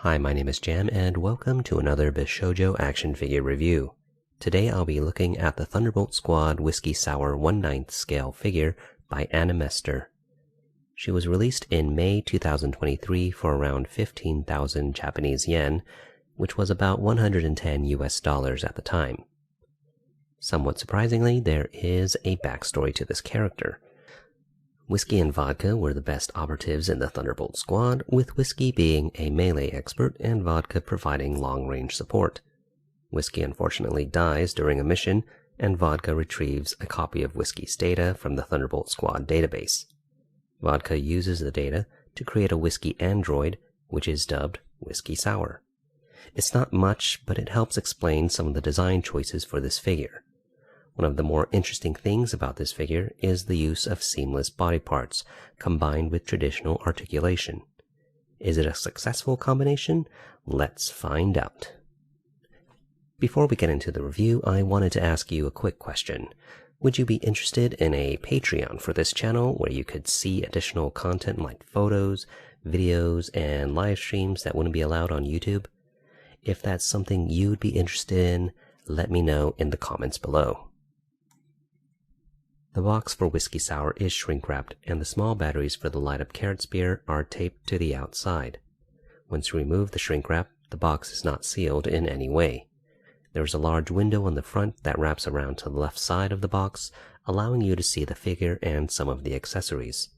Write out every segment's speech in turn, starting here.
Hi, my name is Jam, and welcome to another Bishoujo action figure review. Today I'll be looking at the Thunderbolt Squad Whisky Sour 1/9 scale figure by AniMester. She was released in May 2023 for around 15,000 Japanese yen, which was about $110 at the time. Somewhat surprisingly, there is a backstory to this character. Whisky and Vodka were the best operatives in the Thunderbolt Squad, with Whisky being a melee expert and Vodka providing long-range support. Whisky unfortunately dies during a mission, and Vodka retrieves a copy of Whisky's data from the Thunderbolt Squad database. Vodka uses the data to create a Whisky android, which is dubbed Whisky Sour. It's not much, but it helps explain some of the design choices for this figure. One of the more interesting things about this figure is the use of seamless body parts combined with traditional articulation. Is it a successful combination? Let's find out. Before we get into the review, I wanted to ask you a quick question. Would you be interested in a Patreon for this channel where you could see additional content like photos, videos, and live streams that wouldn't be allowed on YouTube? If that's something you'd be interested in, let me know in the comments below. The box for Whisky Sour is shrink-wrapped, and the small batteries for the light-up carrot spear are taped to the outside. Once you remove the shrink-wrap, the box is not sealed in any way. There is a large window on the front that wraps around to the left side of the box, allowing you to see the figure and some of the accessories.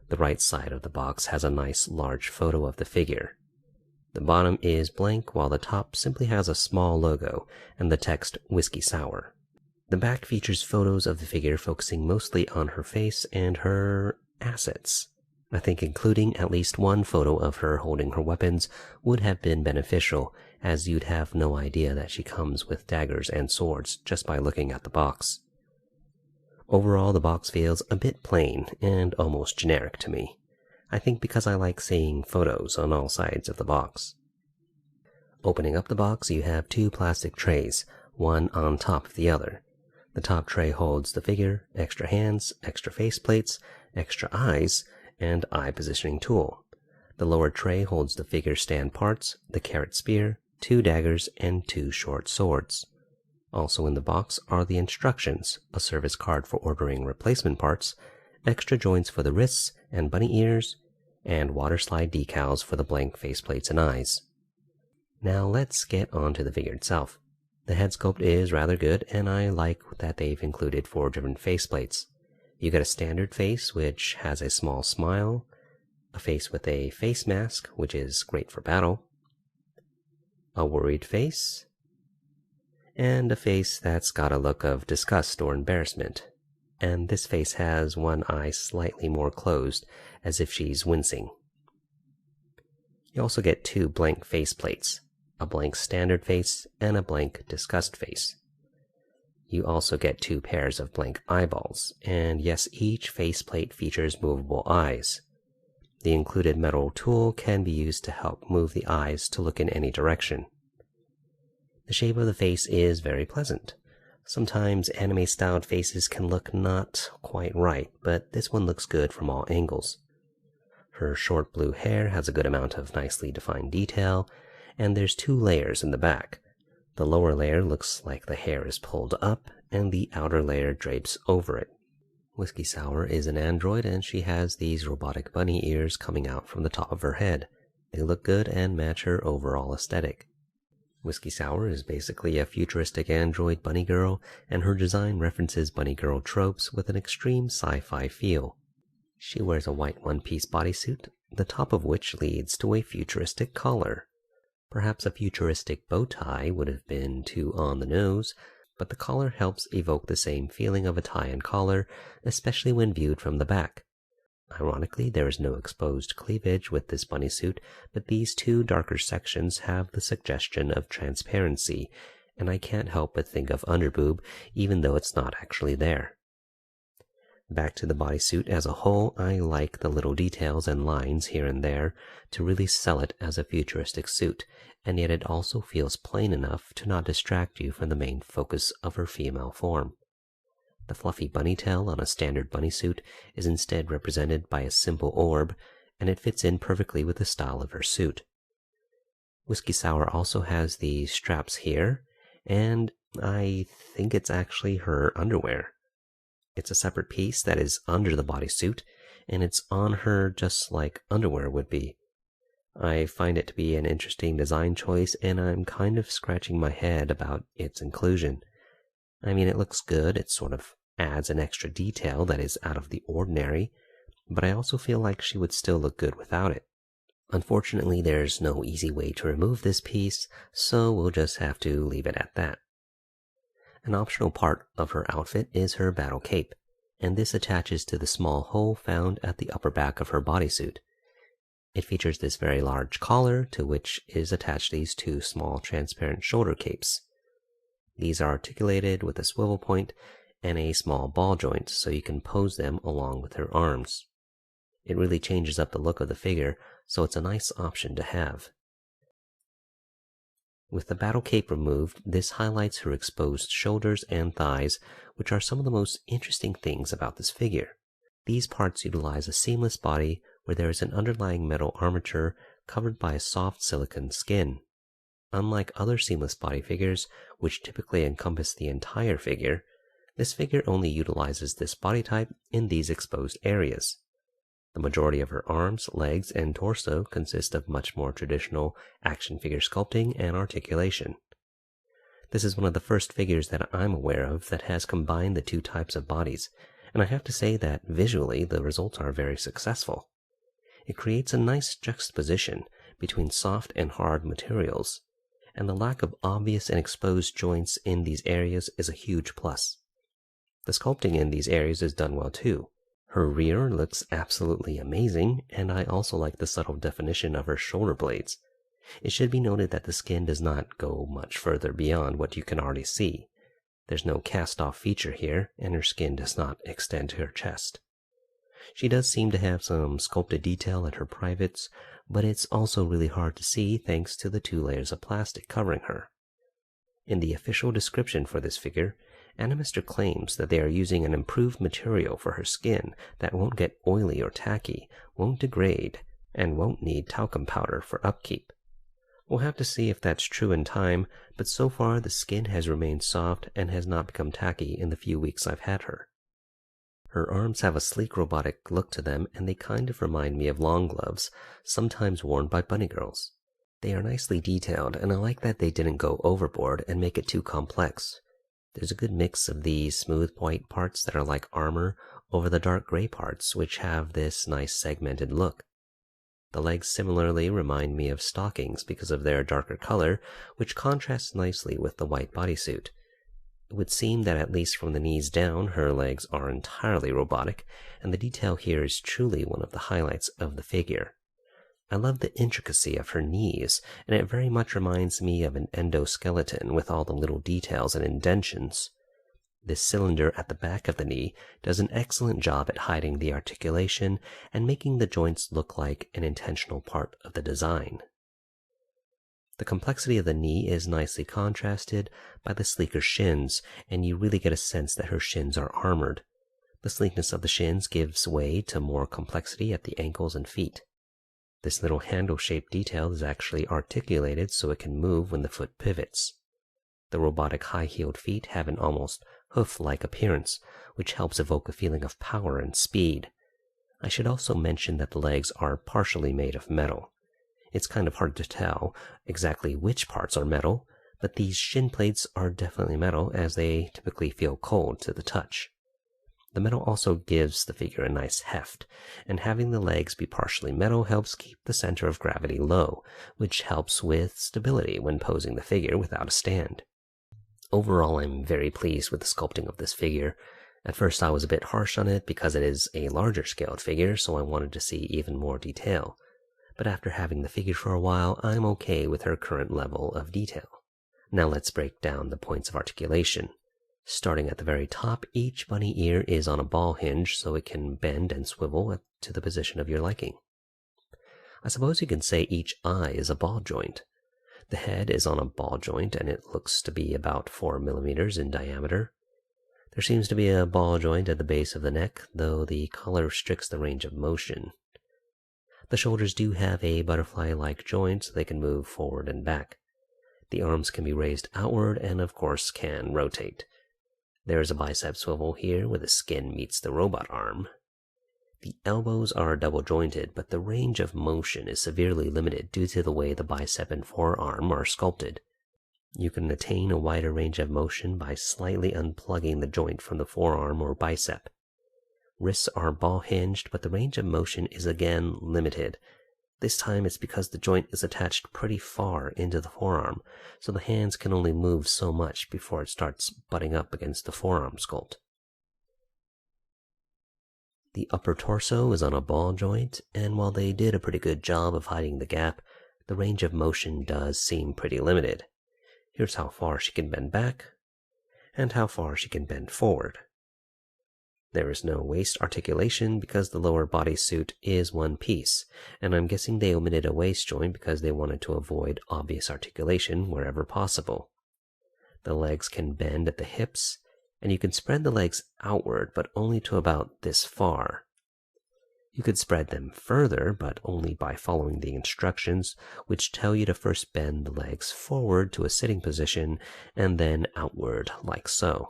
The right side of the box has a nice large photo of the figure. The bottom is blank, while the top simply has a small logo and the text Whisky Sour. The back features photos of the figure focusing mostly on her face and her assets. I think including at least one photo of her holding her weapons would have been beneficial, as you'd have no idea that she comes with daggers and swords just by looking at the box. Overall, the box feels a bit plain and almost generic to me. I think because I like seeing photos on all sides of the box. Opening up the box, you have two plastic trays, one on top of the other. The top tray holds the figure, extra hands, extra face plates, extra eyes, and eye positioning tool. The lower tray holds the figure stand parts, the carrot spear, two daggers, and two short swords. Also in the box are the instructions, a service card for ordering replacement parts, extra joints for the wrists and bunny ears, and water slide decals for the blank faceplates and eyes. Now let's get on to the figure itself. The head sculpt is rather good, and I like that they've included 4 different faceplates. You get a standard face, which has a small smile, a face with a face mask, which is great for battle, a worried face, and a face that's got a look of disgust or embarrassment. And this face has one eye slightly more closed, as if she's wincing. You also get 2 blank faceplates, a blank standard face, and a blank disgust face. You also get 2 pairs of blank eyeballs, and yes, each faceplate features movable eyes. The included metal tool can be used to help move the eyes to look in any direction. The shape of the face is very pleasant. Sometimes anime-styled faces can look not quite right, but this one looks good from all angles. Her short blue hair has a good amount of nicely defined detail, and there's 2 layers in the back. The lower layer looks like the hair is pulled up, and the outer layer drapes over it. Whisky Sour is an android, and she has these robotic bunny ears coming out from the top of her head. They look good and match her overall aesthetic. Whisky Sour is basically a futuristic android bunny girl, and her design references bunny girl tropes with an extreme sci-fi feel. She wears a white one-piece bodysuit, the top of which leads to a futuristic collar. Perhaps a futuristic bow tie would have been too on the nose, but the collar helps evoke the same feeling of a tie and collar, especially when viewed from the back. Ironically, there is no exposed cleavage with this bunny suit, but these 2 darker sections have the suggestion of transparency, and I can't help but think of underboob, even though it's not actually there. Back to the bodysuit as a whole, I like the little details and lines here and there to really sell it as a futuristic suit, and yet it also feels plain enough to not distract you from the main focus of her female form. The fluffy bunny tail on a standard bunny suit is instead represented by a simple orb, and it fits in perfectly with the style of her suit. Whisky Sour also has these straps here, and I think it's actually her underwear. It's a separate piece that is under the bodysuit, and it's on her just like underwear would be. I find it to be an interesting design choice, and I'm kind of scratching my head about its inclusion. I mean, it looks good, it sort of adds an extra detail that is out of the ordinary, but I also feel like she would still look good without it. Unfortunately, there's no easy way to remove this piece, so we'll just have to leave it at that. An optional part of her outfit is her battle cape, and this attaches to the small hole found at the upper back of her bodysuit. It features this very large collar to which is attached these two small transparent shoulder capes. These are articulated with a swivel point and a small ball joint so you can pose them along with her arms. It really changes up the look of the figure, so it's a nice option to have. With the battle cape removed, this highlights her exposed shoulders and thighs, which are some of the most interesting things about this figure. These parts utilize a seamless body where there is an underlying metal armature covered by a soft silicone skin. Unlike other seamless body figures, which typically encompass the entire figure, this figure only utilizes this body type in these exposed areas. The majority of her arms, legs, and torso consist of much more traditional action figure sculpting and articulation. This is one of the first figures that I'm aware of that has combined the two types of bodies, and I have to say that visually the results are very successful. It creates a nice juxtaposition between soft and hard materials, and the lack of obvious and exposed joints in these areas is a huge plus. The sculpting in these areas is done well too. Her rear looks absolutely amazing, and I also like the subtle definition of her shoulder blades. It should be noted that the skin does not go much further beyond what you can already see. There's no cast-off feature here, and her skin does not extend to her chest. She does seem to have some sculpted detail at her privates, but it's also really hard to see thanks to the 2 layers of plastic covering her. In the official description for this figure, AniMester claims that they are using an improved material for her skin that won't get oily or tacky, won't degrade, and won't need talcum powder for upkeep. We'll have to see if that's true in time, but so far the skin has remained soft and has not become tacky in the few weeks I've had her. Her arms have a sleek robotic look to them, and they kind of remind me of long gloves, sometimes worn by bunny girls. They are nicely detailed, and I like that they didn't go overboard and make it too complex. There's a good mix of these smooth white parts that are like armor over the dark gray parts, which have this nice segmented look. The legs similarly remind me of stockings because of their darker color, which contrasts nicely with the white bodysuit. It would seem that at least from the knees down, her legs are entirely robotic, and the detail here is truly one of the highlights of the figure. I love the intricacy of her knees, and it very much reminds me of an endoskeleton with all the little details and indentions. This cylinder at the back of the knee does an excellent job at hiding the articulation and making the joints look like an intentional part of the design. The complexity of the knee is nicely contrasted by the sleeker shins, and you really get a sense that her shins are armored. The sleekness of the shins gives way to more complexity at the ankles and feet. This little handle-shaped detail is actually articulated so it can move when the foot pivots. The robotic high-heeled feet have an almost hoof-like appearance, which helps evoke a feeling of power and speed. I should also mention that the legs are partially made of metal. It's kind of hard to tell exactly which parts are metal, but these shin plates are definitely metal as they typically feel cold to the touch. The metal also gives the figure a nice heft, and having the legs be partially metal helps keep the center of gravity low, which helps with stability when posing the figure without a stand. Overall, I'm very pleased with the sculpting of this figure. At first I was a bit harsh on it because it is a larger scaled figure, so I wanted to see even more detail. But after having the figure for a while, I'm okay with her current level of detail. Now let's break down the points of articulation. Starting at the very top, each bunny ear is on a ball hinge so it can bend and swivel to the position of your liking. I suppose you can say each eye is a ball joint. The head is on a ball joint and it looks to be about 4 millimeters in diameter. There seems to be a ball joint at the base of the neck, though the collar restricts the range of motion. The shoulders do have a butterfly-like joint so they can move forward and back. The arms can be raised outward and of course can rotate. There is a bicep swivel here where the skin meets the robot arm. The elbows are double jointed, but the range of motion is severely limited due to the way the bicep and forearm are sculpted. You can attain a wider range of motion by slightly unplugging the joint from the forearm or bicep. Wrists are ball hinged, but the range of motion is again limited. This time it's because the joint is attached pretty far into the forearm, so the hands can only move so much before it starts butting up against the forearm sculpt. The upper torso is on a ball joint, and while they did a pretty good job of hiding the gap, the range of motion does seem pretty limited. Here's how far she can bend back, and how far she can bend forward. There is no waist articulation because the lower bodysuit is one piece, and I'm guessing they omitted a waist joint because they wanted to avoid obvious articulation wherever possible. The legs can bend at the hips, and you can spread the legs outward, but only to about this far. You could spread them further, but only by following the instructions, which tell you to first bend the legs forward to a sitting position, and then outward, like so.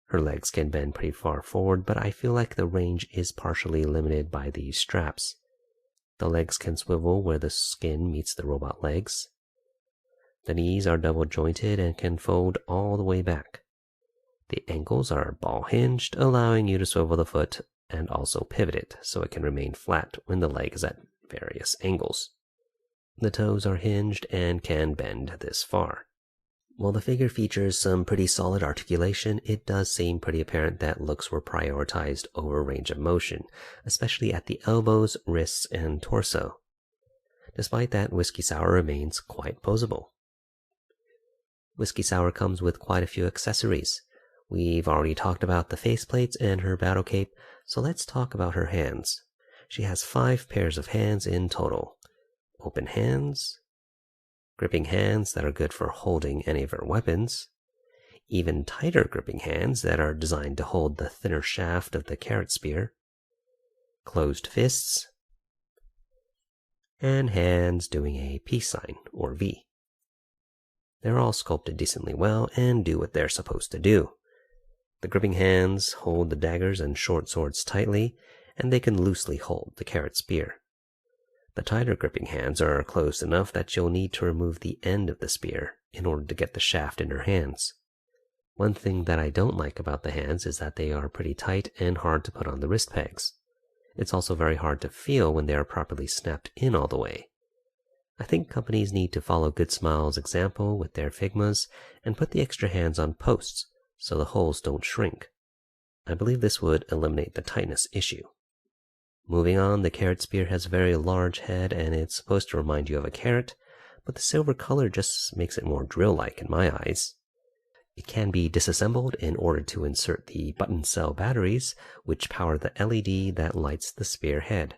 Her legs can bend pretty far forward, but I feel like the range is partially limited by these straps. The legs can swivel where the skin meets the robot legs. The knees are double jointed and can fold all the way back. The ankles are ball hinged, allowing you to swivel the foot and also pivot it so it can remain flat when the leg is at various angles. The toes are hinged and can bend this far. While the figure features some pretty solid articulation, it does seem pretty apparent that looks were prioritized over range of motion, especially at the elbows, wrists, and torso. Despite that, Whisky Sour remains quite posable. Whisky Sour comes with quite a few accessories. We've already talked about the faceplates and her battle cape, so let's talk about her hands. She has 5 pairs of hands in total. Open hands, gripping hands that are good for holding any of her weapons, even tighter gripping hands that are designed to hold the thinner shaft of the carrot spear, closed fists, and hands doing a peace sign, or V. They're all sculpted decently well and do what they're supposed to do. The gripping hands hold the daggers and short swords tightly, and they can loosely hold the carrot spear. The tighter gripping hands are closed enough that you'll need to remove the end of the spear in order to get the shaft in her hands. One thing that I don't like about the hands is that they are pretty tight and hard to put on the wrist pegs. It's also very hard to feel when they are properly snapped in all the way. I think companies need to follow Good Smile's example with their Figmas and put the extra hands on posts so the holes don't shrink. I believe this would eliminate the tightness issue. Moving on, the carrot spear has a very large head and it's supposed to remind you of a carrot, but the silver color just makes it more drill-like in my eyes. It can be disassembled in order to insert the button cell batteries, which power the LED that lights the spear head.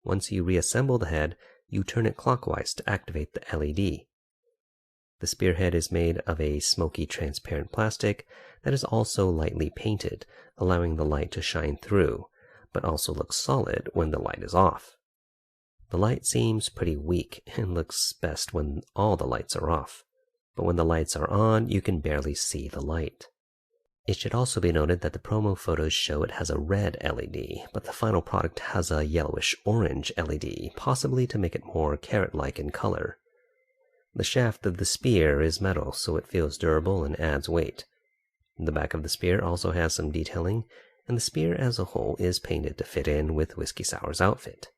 Once you reassemble the head, you turn it clockwise to activate the LED. The spearhead is made of a smoky transparent plastic that is also lightly painted, allowing the light to shine through, but also looks solid when the light is off. The light seems pretty weak and looks best when all the lights are off, but when the lights are on, you can barely see the light. It should also be noted that the promo photos show it has a red LED, but the final product has a yellowish-orange LED, possibly to make it more carrot-like in color. The shaft of the spear is metal, so it feels durable and adds weight. The back of the spear also has some detailing, and the spear as a whole is painted to fit in with Whisky Sour's outfit.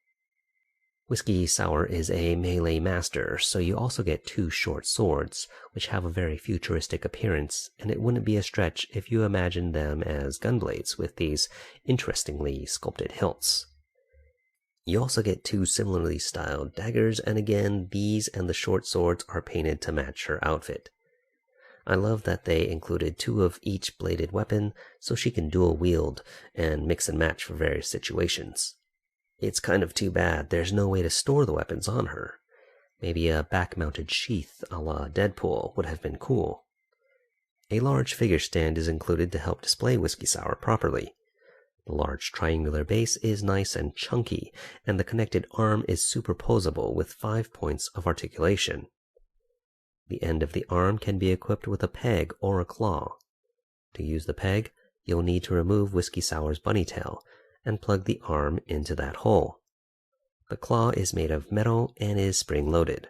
Whisky Sour is a melee master, so you also get 2 short swords, which have a very futuristic appearance, and it wouldn't be a stretch if you imagined them as gunblades with these interestingly sculpted hilts. You also get 2 similarly styled daggers, and again, these and the short swords are painted to match her outfit. I love that they included 2 of each bladed weapon, so she can dual wield and mix and match for various situations. It's kind of too bad there's no way to store the weapons on her. Maybe a back-mounted sheath a la Deadpool would have been cool. A large figure stand is included to help display Whisky Sour properly. The large triangular base is nice and chunky, and the connected arm is superposable with 5 points of articulation. The end of the arm can be equipped with a peg or a claw. To use the peg, you'll need to remove Whisky Sour's bunny tail and plug the arm into that hole. The claw is made of metal and is spring-loaded.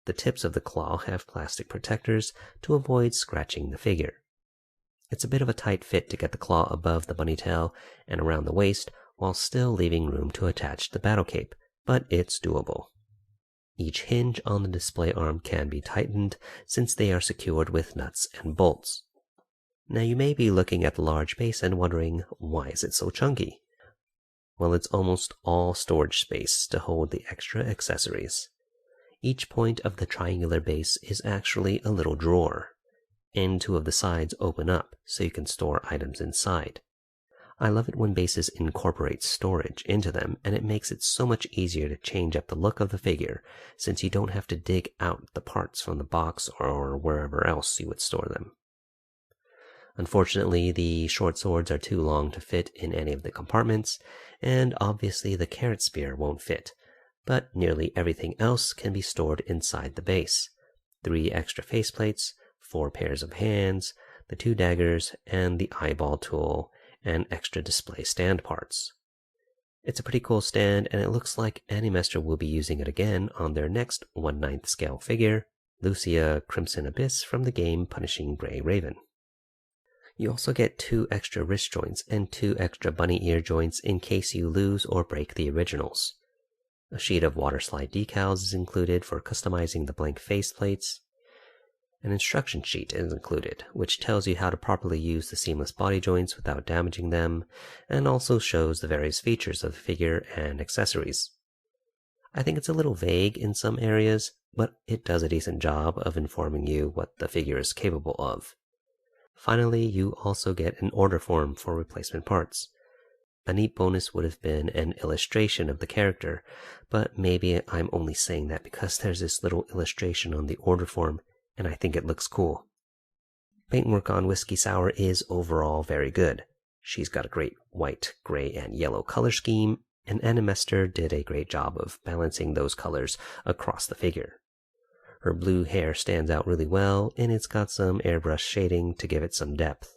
The tips of the claw have plastic protectors to avoid scratching the figure. It's a bit of a tight fit to get the claw above the bunny tail and around the waist while still leaving room to attach the battle cape, but it's doable. Each hinge on the display arm can be tightened since they are secured with nuts and bolts. Now you may be looking at the large base and wondering, why is it so chunky? Well, it's almost all storage space to hold the extra accessories. Each point of the triangular base is actually a little drawer, and 2 of the sides open up so you can store items inside. I love it when bases incorporate storage into them, and it makes it so much easier to change up the look of the figure since you don't have to dig out the parts from the box or wherever else you would store them. Unfortunately, the short swords are too long to fit in any of the compartments, and obviously the carrot spear won't fit, but nearly everything else can be stored inside the base. 3 extra faceplates, 4 pairs of hands, the 2 daggers, and the eyeball tool, and extra display stand parts. It's a pretty cool stand, and it looks like AniMester will be using it again on their next 1/9 scale figure, Lucia Crimson Abyss from the game Punishing Grey Raven. You also get 2 extra wrist joints and 2 extra bunny ear joints in case you lose or break the originals. A sheet of water slide decals is included for customizing the blank faceplates. An instruction sheet is included, which tells you how to properly use the seamless body joints without damaging them, and also shows the various features of the figure and accessories. I think it's a little vague in some areas, but it does a decent job of informing you what the figure is capable of. Finally, you also get an order form for replacement parts. A neat bonus would have been an illustration of the character, but maybe I'm only saying that because there's this little illustration on the order form, and I think it looks cool. Paintwork on Whisky Sour is overall very good. She's got a great white, gray, and yellow color scheme, and AniMester did a great job of balancing those colors across the figure. Her blue hair stands out really well, and it's got some airbrush shading to give it some depth.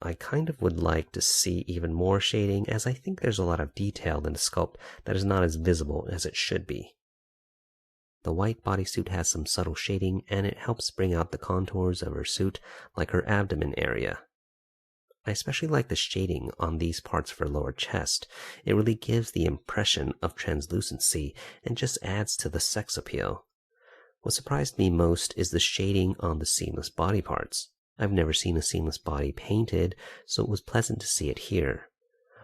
I kind of would like to see even more shading, as I think there's a lot of detail in the sculpt that is not as visible as it should be. The white bodysuit has some subtle shading, and it helps bring out the contours of her suit, like her abdomen area. I especially like the shading on these parts of her lower chest. It really gives the impression of translucency and just adds to the sex appeal. What surprised me most is the shading on the seamless body parts. I've never seen a seamless body painted, so it was pleasant to see it here.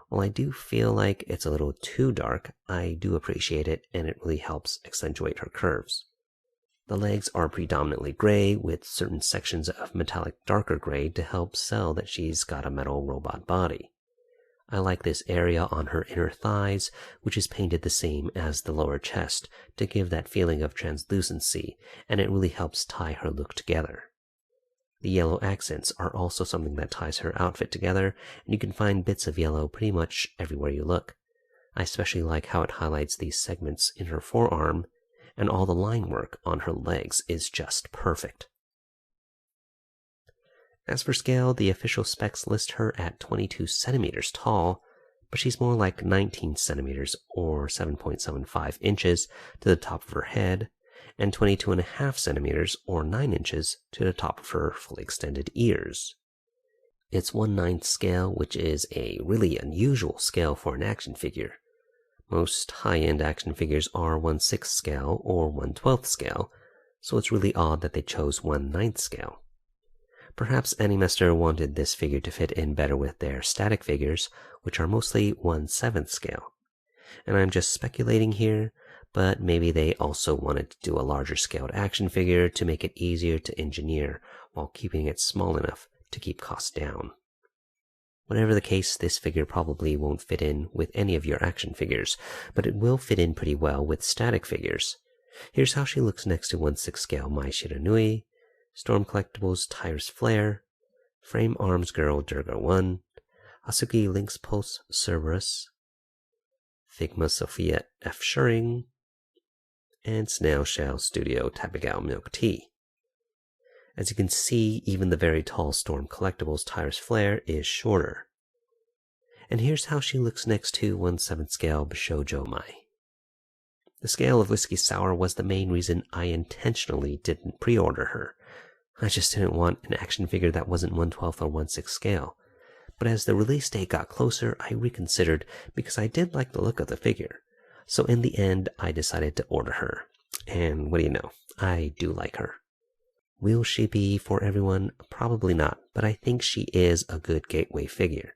While I do feel like it's a little too dark, I do appreciate it, and it really helps accentuate her curves. The legs are predominantly gray, with certain sections of metallic darker gray to help sell that she's got a metal robot body. I like this area on her inner thighs, which is painted the same as the lower chest, to give that feeling of translucency, and it really helps tie her look together. The yellow accents are also something that ties her outfit together, and you can find bits of yellow pretty much everywhere you look. I especially like how it highlights these segments in her forearm, and all the line work on her legs is just perfect. As for scale, the official specs list her at 22 centimeters tall, but she's more like 19 centimeters or 7.75 inches to the top of her head, and 22.5 centimeters or 9 inches to the top of her fully extended ears. It's 1/9 scale, which is a really unusual scale for an action figure. Most high-end action figures are 1/6 scale or 1/12 scale, so it's really odd that they chose 1/9 scale. Perhaps AniMester wanted this figure to fit in better with their static figures, which are mostly 1/7 scale. And I'm just speculating here, but maybe they also wanted to do a larger scaled action figure to make it easier to engineer while keeping it small enough to keep costs down. Whatever the case, this figure probably won't fit in with any of your action figures, but it will fit in pretty well with static figures. Here's how she looks next to 1/6 scale Mai Shiranui, Storm Collectibles Tyre's Flare, Frame Arms Girl Durga 1, Asuki Lynx Pulse Cerberus, Figma Sophia F. Schuring, and Snail Shell Studio Tapigal Milk Tea. As you can see, even the very tall Storm Collectibles Tyrus Flare is shorter. And here's how she looks next to 1/7 scale Bishoujo Mai. The scale of Whisky Sour was the main reason I intentionally didn't pre-order her. I just didn't want an action figure that wasn't 1/12 or 1/6 scale. But as the release date got closer, I reconsidered because I did like the look of the figure. So in the end, I decided to order her. And what do you know? I do like her. Will she be for everyone? Probably not, but I think she is a good gateway figure.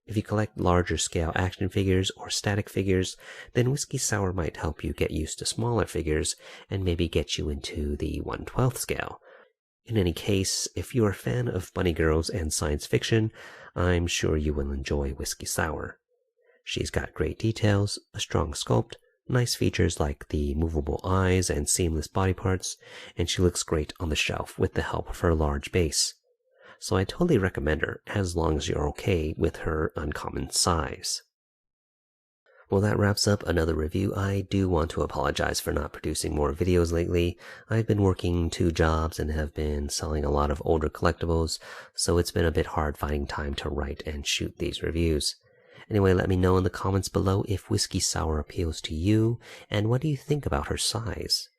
If you collect larger scale action figures or static figures, then Whisky Sour might help you get used to smaller figures and maybe get you into the 1/12 scale. In any case, if you're a fan of bunny girls and science fiction, I'm sure you will enjoy Whisky Sour. She's got great details, a strong sculpt, nice features like the movable eyes and seamless body parts, and she looks great on the shelf with the help of her large base. So I totally recommend her, as long as you're okay with her uncommon size. Well, that wraps up another review. I do want to apologize for not producing more videos lately. I've been working 2 jobs and have been selling a lot of older collectibles, so it's been a bit hard finding time to write and shoot these reviews. Anyway, let me know in the comments below if Whisky Sour appeals to you, and what do you think about her size?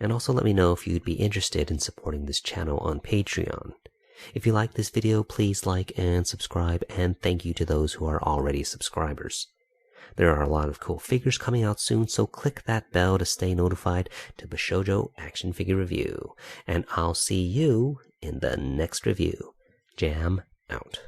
And also let me know if you'd be interested in supporting this channel on Patreon. If you like this video, please like and subscribe, and thank you to those who are already subscribers. There are a lot of cool figures coming out soon, so click that bell to stay notified to Bishoujo Action Figure Review. And I'll see you in the next review. Jam out.